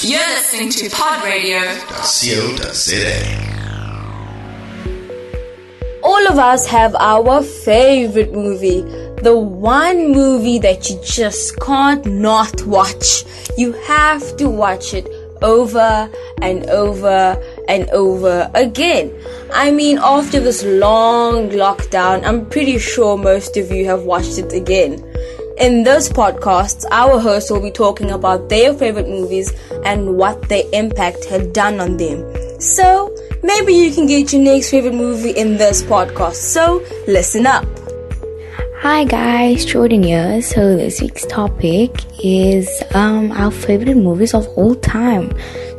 You're listening to Pod Radio.co.za. All of us have our favorite movie. The one movie that you just can't not watch. You have to watch it over and over and over again. I mean, after this long lockdown, I'm pretty sure most of you have watched it again. In this podcast, our hosts will be talking about their favorite movies and what their impact had done on them. So, maybe you can get your next favorite movie in this podcast. So, listen up. Hi guys, Jordan here. So this week's topic is our favorite movies of all time.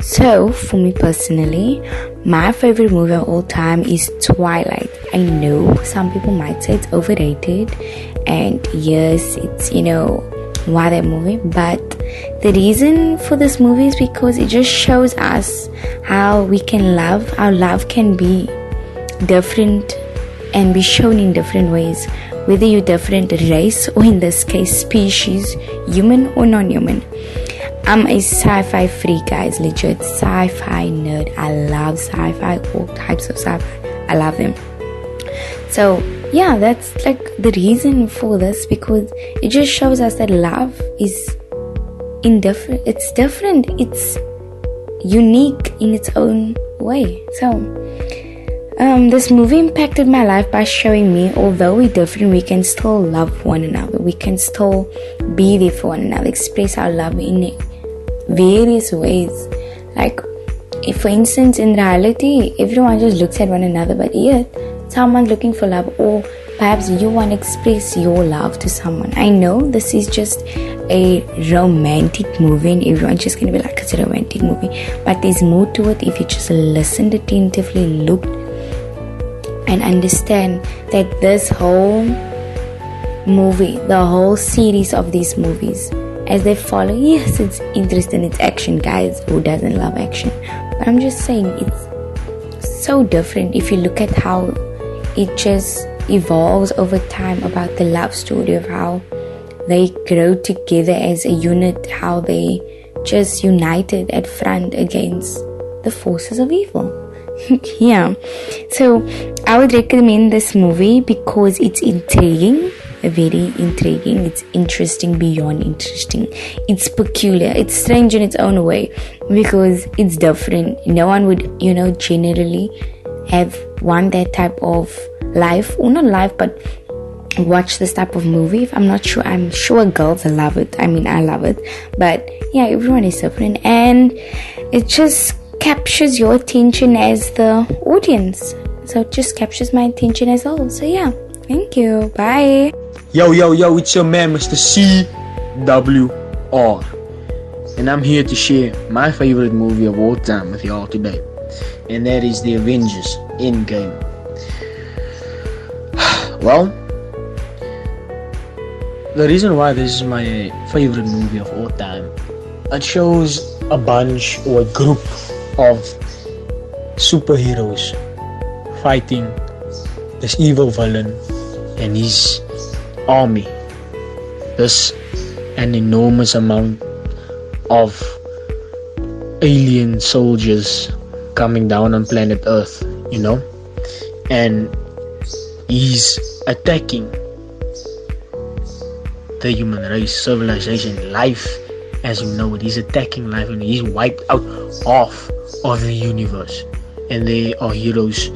So for me personally, my favorite movie of all time is Twilight. I know some people might say it's overrated, and yes, it's why that movie, but the reason for this movie is because it just shows us how we can love. Our love can be different and be shown in different ways, whether you're different race or in this case species, human or non-human. I'm a sci-fi freak, guys, legit sci-fi nerd. I love sci-fi, all types of sci-fi. I love them. So yeah, that's like the reason for this, because it just shows us that love is indifferent. It's different. It's unique in its own way. So this movie impacted my life by showing me, although we're different, we can still love one another. We can still be there for one another, express our love in various ways. Like, if for instance, in reality, everyone just looks at one another, but yet someone's looking for love, or perhaps you want to express your love to someone. I know this is just a romantic movie and everyone's just going to be like, it's a romantic movie, but there's more to it if you just listened attentively, looked and understand that this whole movie, the whole series of these movies, as they follow, yes, it's interesting, it's action, guys. Who doesn't love action? But I'm just saying, it's so different if you look at how it just evolves over time, about the love story of how they grow together as a unit, how they just united at front against the forces of evil. Yeah, so I would recommend this movie because it's intriguing, very intriguing. It's interesting beyond interesting. It's peculiar. It's strange in its own way because it's different. No one would, generally have that type of life, or not life, but watch this type of movie. I'm sure girls love it. I mean, I love it, but yeah, everyone is different, and it just captures your attention as the audience. So it just captures my attention as well. So yeah, thank you. Bye. Yo, it's your man, Mr. CWR. And I'm here to share my favorite movie of all time with y'all today. And that is the Avengers Endgame. Well, the reason why this is my favorite movie of all time, it shows a bunch or a group of superheroes fighting this evil villain and his army. There's an enormous amount of alien soldiers coming down on planet Earth, and he's attacking the human race, civilization, life as you know it. He's attacking life, and he's wiped out half of the universe, and they are heroes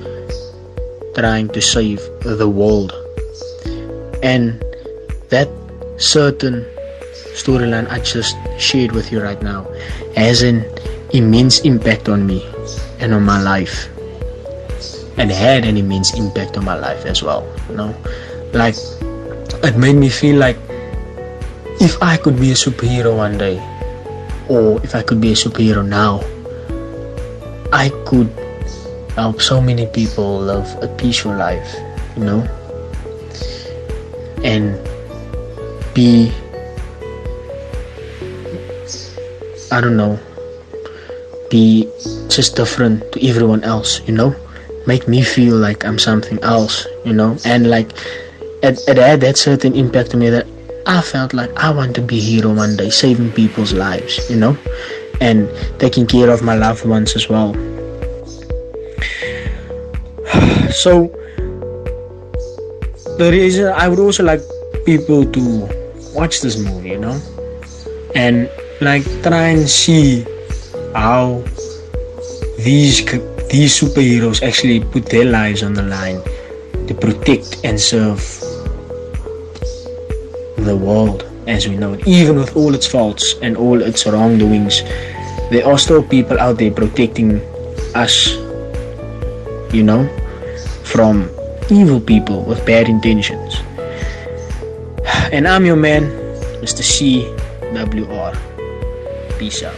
trying to save the world. And that certain storyline I just shared with you right now has an immense impact on me and on my life, and had an immense impact on my life as well. Like, it made me feel like if I could be a superhero one day, or if I could be a superhero now, I could help so many people live a peaceful life, and be, be just different to everyone else, make me feel like I'm something else, and like it had that certain impact on me that I felt like I want to be a hero one day, saving people's lives, and taking care of my loved ones as well. So the reason I would also like people to watch this movie, and like try and see how these superheroes actually put their lives on the line to protect and serve the world as we know it. Even with all its faults and all its wrongdoings, there are still people out there protecting us, from evil people with bad intentions. And I'm your man, Mr. CWR. Peace out.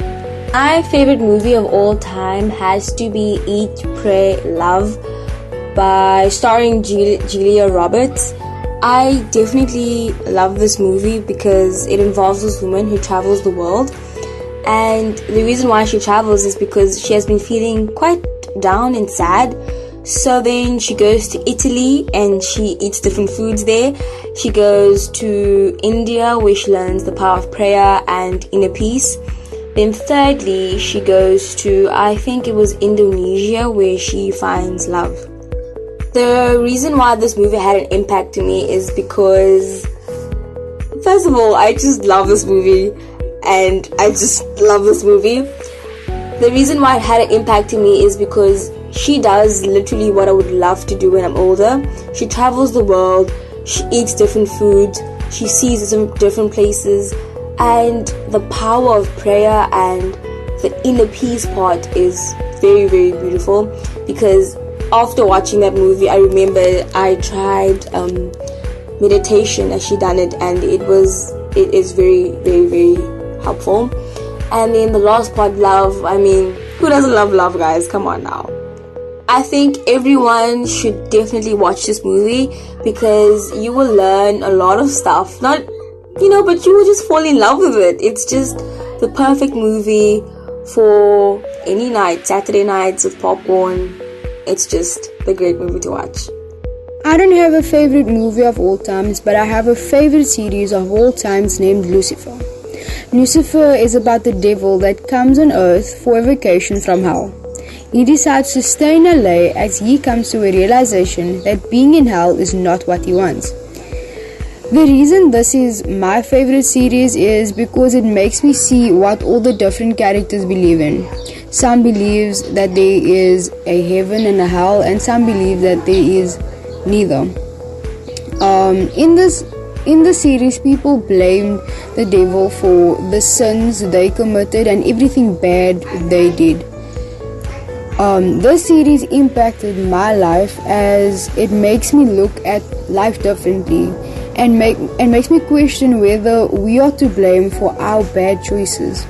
My favorite movie of all time has to be Eat, Pray, Love by starring Julia Roberts. I definitely love this movie because it involves this woman who travels the world, and the reason why she travels is because she has been feeling quite down and sad. So then she goes to Italy and she eats different foods there. She goes to India where she learns the power of prayer and inner peace. Then thirdly, she goes to, I think it was Indonesia, where she finds love. The reason why this movie had an impact to me is because, first of all, I just love this movie. And I just love this movie. The reason why it had an impact to me is because she does literally what I would love to do when I'm older. She travels the world, she eats different foods, she sees different places, and the power of prayer and the inner peace part is very, very beautiful. Because after watching that movie, I remember I tried meditation as she done it, and it is very, very, very helpful. And then the last part, love. I mean, who doesn't love love, guys? Come on now. I think everyone should definitely watch this movie because you will learn a lot of stuff. Not, but you will just fall in love with it. It's just the perfect movie for any night, Saturday nights with popcorn. It's just the great movie to watch. I don't have a favorite movie of all times, but I have a favorite series of all times named Lucifer. Lucifer is about the devil that comes on earth for a vacation from hell. He decides to stay in LA as he comes to a realization that being in hell is not what he wants. The reason this is my favorite series is because it makes me see what all the different characters believe in. Some believes that there is a heaven and a hell, and some believe that there is neither. In the series, people blame the devil for the sins they committed and everything bad they did. This series impacted my life as it makes me look at life differently and makes me question whether we are to blame for our bad choices.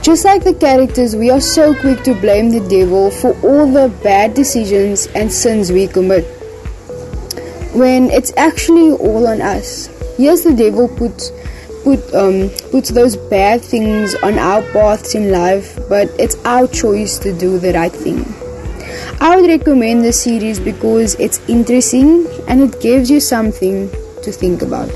Just like the characters, we are so quick to blame the devil for all the bad decisions and sins we commit, when it's actually all on us. Yes, the devil puts those bad things on our paths in life, but it's our choice to do the right thing. I would recommend this series because it's interesting and it gives you something to think about.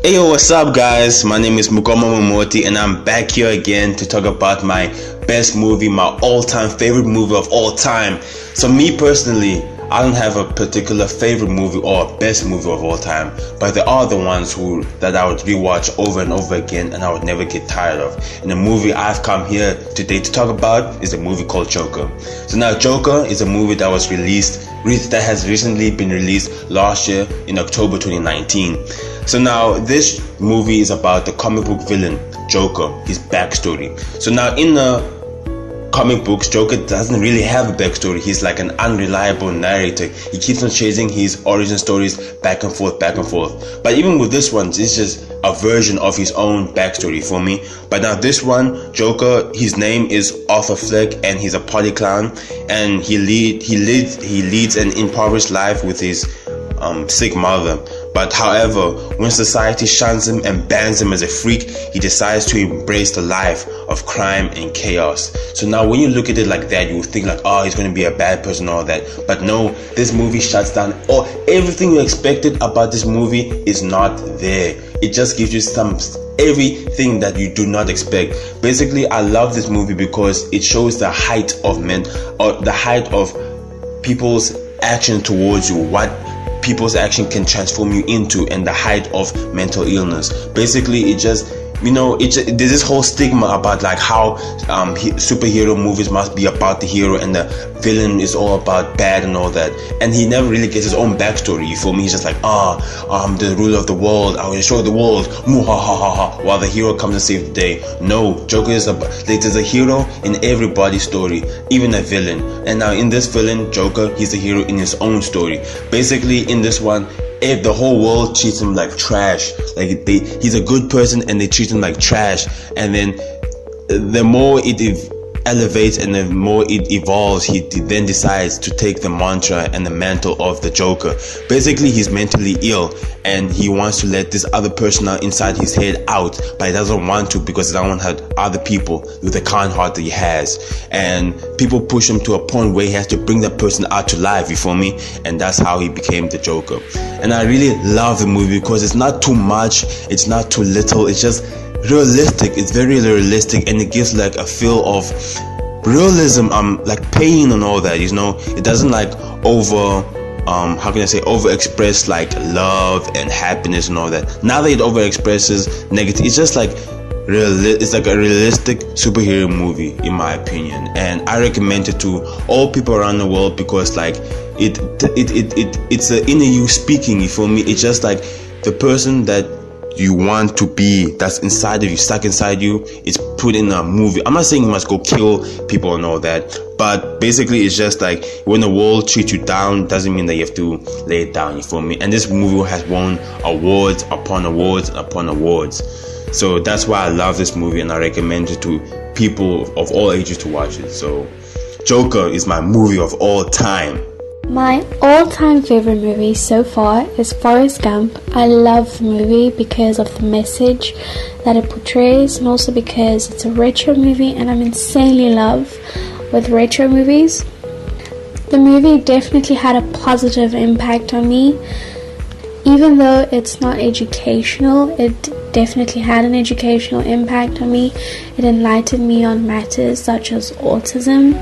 Hey yo, what's up guys? My name is Mukoma Momoti and I'm back here again to talk about my best movie, my all-time favorite movie of all time. So me personally, I don't have a particular favorite movie or best movie of all time, but there are the ones that I would rewatch over and over again and I would never get tired of. And the movie I've come here today to talk about is a movie called Joker. So now Joker is a movie that has recently been released last year in October 2019. So now this movie is about the comic book villain Joker, his backstory. So now in the comic books, Joker doesn't really have a backstory. He's like an unreliable narrator. He keeps on chasing his origin stories back and forth. But even with this one, it's just a version of his own backstory for me. But now this one, Joker, his name is Arthur Fleck and he's a party clown, and he leads an impoverished life with his sick mother. But however, when society shuns him and bans him as a freak, he decides to embrace the life of crime and chaos. So now when you look at it like that, you would think like, oh, he's going to be a bad person and all that. But no, this movie shuts down everything you expected about this movie is not there. it just gives you everything that you do not expect. Basically, I love this movie because it shows the height of people's action towards you, what people's action can transform you into, and the height of mental illness. Basically, it just, there's this whole stigma about like how superhero movies must be about the hero and the villain is all about bad and all that, and he never really gets his own backstory. You feel me? He's just like, I'm the ruler of the world, I will destroy the world, while the hero comes to save the day. No, Joker is there's a hero in everybody's story, even a villain. And now in this villain, Joker, he's a hero in his own story. Basically, in this one, if the whole world treats him like trash, like he's a good person and they treat him like trash, and then the more it elevates and the more it evolves, he then decides to take the mantra and the mantle of the Joker. Basically, he's mentally ill and he wants to let this other person out inside his head out, but he doesn't want to because he doesn't want to hurt other people with the kind heart that he has. And people push him to a point where he has to bring that person out to life, you feel me? And that's how he became the Joker. And I really love the movie because it's not too much, it's not too little, it's just realistic. It's very realistic, and it gives like a feel of realism, like pain and all that, it doesn't like overexpress like love and happiness and all that. Now that it overexpresses negative, it's just like it's like a realistic superhero movie, in my opinion, and I recommend it to all people around the world because like it's the inner you speaking, you feel me? It's just like the person that you want to be, that's inside of you, stuck inside you, it's put in a movie. I'm not saying you must go kill people and all that, but basically it's just like when the world treats you down, doesn't mean that you have to lay it down, you feel me? And this movie has won awards upon awards upon awards. So that's why I love this movie and I recommend it to people of all ages to watch it. So Joker is my movie of all time. My all-time favorite movie so far is Forrest Gump. I love the movie because of the message that it portrays, and also because it's a retro movie and I'm insanely in love with retro movies. The movie definitely had a positive impact on me. Even though it's not educational, it definitely had an educational impact on me. It enlightened me on matters such as autism,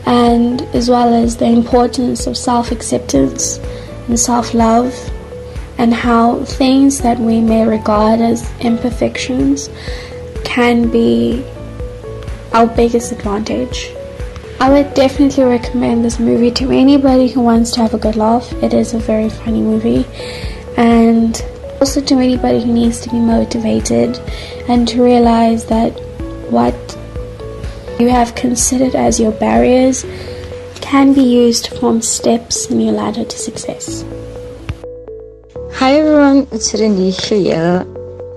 and as well as the importance of self-acceptance and self-love, and how things that we may regard as imperfections can be our biggest advantage. I would definitely recommend this movie to anybody who wants to have a good laugh. It is a very funny movie, and also to anybody who needs to be motivated and to realize that what you have considered as your barriers can be used to form steps in your ladder to success. Hi everyone, it's Renisha here,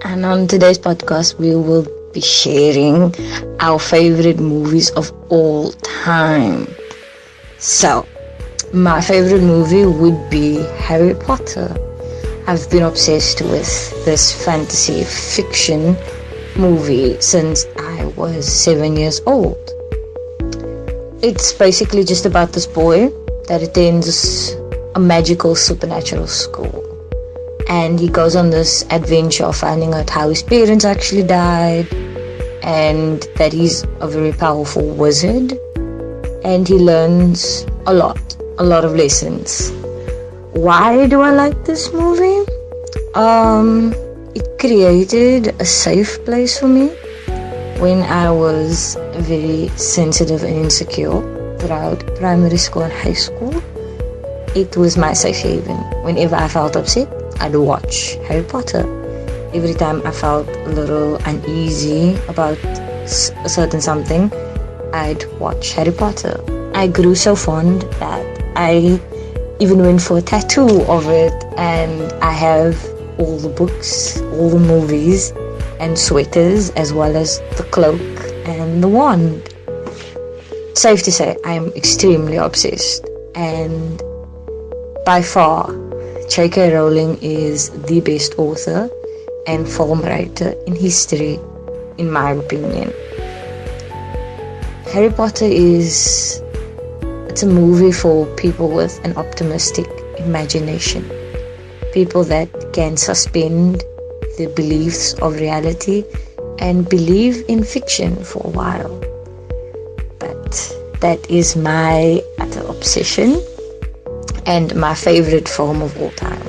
and on today's podcast we will be sharing our favorite movies of all time. So, my favorite movie would be Harry Potter. I've been obsessed with this fantasy fiction movie since I was 7 years old. It's basically just about this boy that attends a magical supernatural school, and he goes on this adventure of finding out how his parents actually died, and that he's a very powerful wizard, and he learns a lot of lessons. Why do I like this movie? It created a safe place for me when I was very sensitive and insecure throughout primary school and high school. It was my safe haven. Whenever I felt upset, I'd watch Harry Potter. Every time I felt a little uneasy about a certain something, I'd watch Harry Potter. I grew so fond that I even went for a tattoo of it, and I have all the books, all the movies and sweaters, as well as the cloak and the wand. Safe to say, I am extremely obsessed, and by far J.K. Rowling is the best author and film writer in history, in my opinion. Harry Potter it's a movie for people with an optimistic imagination, people that can suspend the beliefs of reality and believe in fiction for a while. But that is my utter obsession and my favorite film of all time.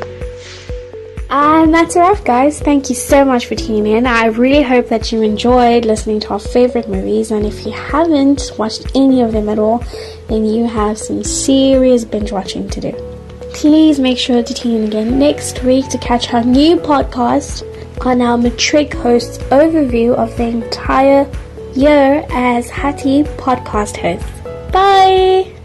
And that's a wrap, guys. Thank you so much for tuning in. I really hope that you enjoyed listening to our favorite movies, and if you haven't watched any of them at all, then you have some serious binge watching to do. Please make sure to tune in again next week to catch our new podcast on our matric host's overview of the entire year as Hattie podcast host. Bye!